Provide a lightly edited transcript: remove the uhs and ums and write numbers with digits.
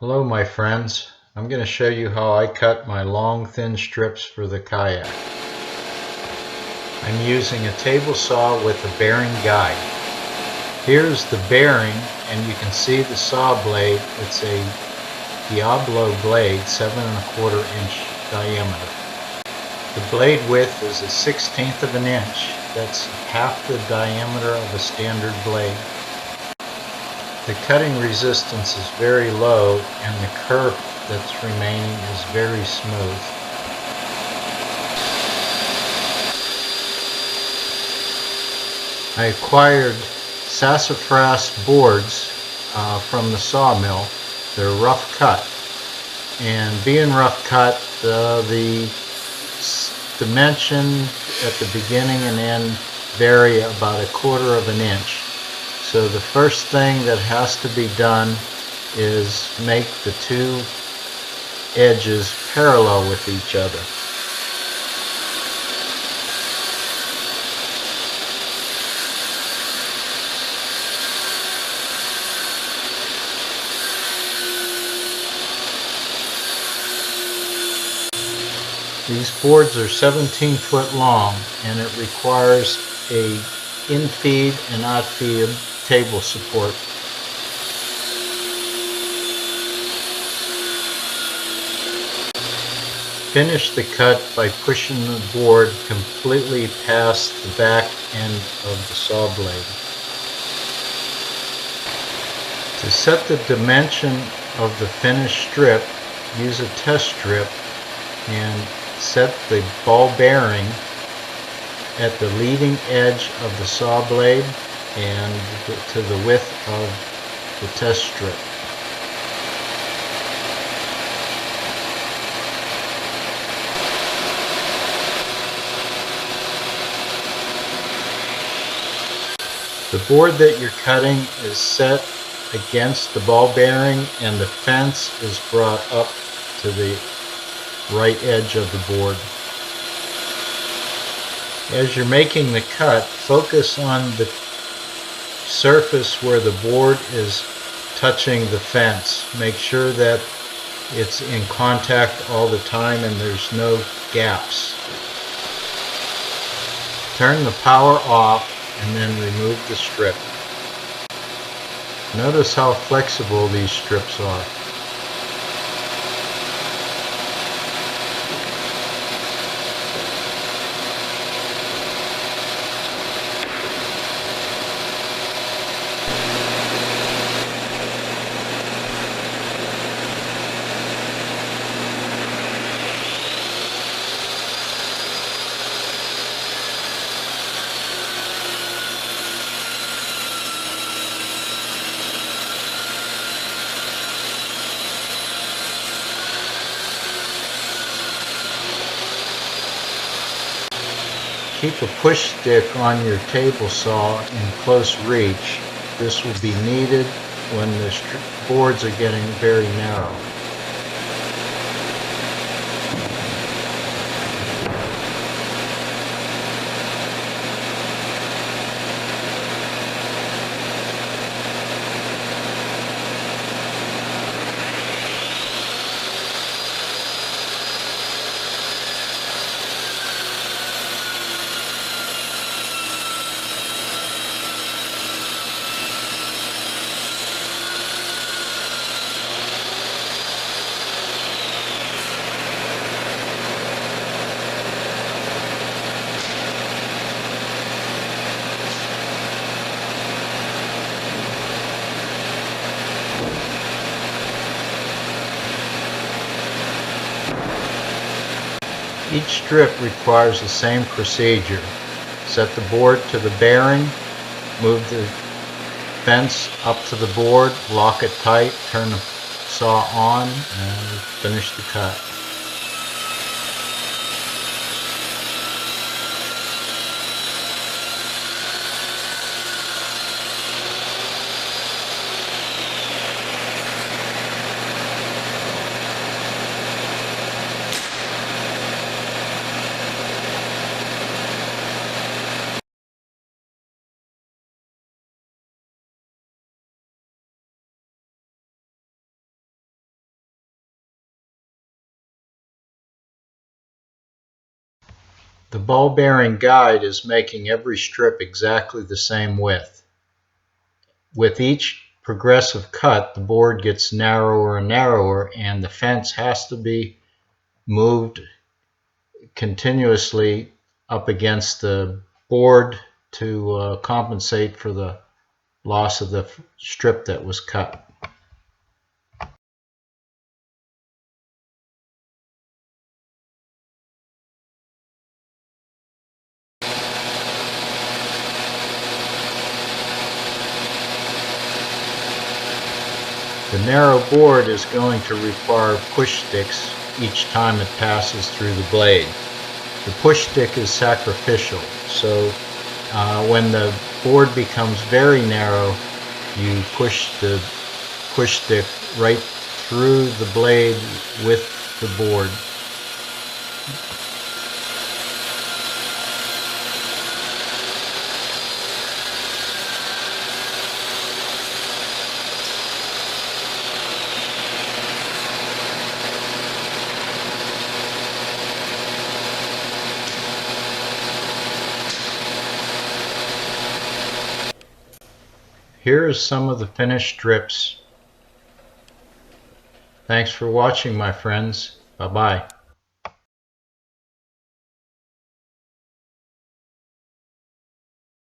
Hello my friends, I'm going to show you how I cut my long thin strips for the kayak. I'm using a table saw with a bearing guide. Here's the bearing and you can see the saw blade. It's a Diablo blade, 7¼ inch diameter. The blade width is a 1/16 of an inch. That's half the diameter of a standard blade. The cutting resistance is very low and the curve that's remaining is very smooth. I acquired sassafras boards from the sawmill. They're rough cut, and being rough cut, the dimension at the beginning and end vary about 1/4 of an inch. So the first thing that has to be done is make the two edges parallel with each other. These boards are 17 foot long and it requires a in-feed and out-feed table support. Finish the cut by pushing the board completely past the back end of the saw blade. To set the dimension of the finished strip, use a test strip and set the ball bearing at the leading edge of the saw blade and to the width of the test strip. The board that you're cutting is set against the ball bearing and the fence is brought up to the right edge of the board. As you're making the cut, focus on the surface where the board is touching the fence. Make sure that it's in contact all the time and there's no gaps. Turn the power off and then remove the strip. Notice how flexible these strips are. Keep a push stick on your table saw in close reach. This will be needed when the boards are getting very narrow. Each strip requires the same procedure. Set the board to the bearing, move the fence up to the board, lock it tight, turn the saw on, and finish the cut. The ball bearing guide is making every strip exactly the same width. With each progressive cut, the board gets narrower and narrower, and the fence has to be moved continuously up against the board to compensate for the loss of the strip that was cut. The narrow board is going to require push sticks each time it passes through the blade. The push stick is sacrificial, so when the board becomes very narrow, you push the push stick right through the blade with the board. Here is some of the finished strips. Thanks for watching, my friends. Bye-bye.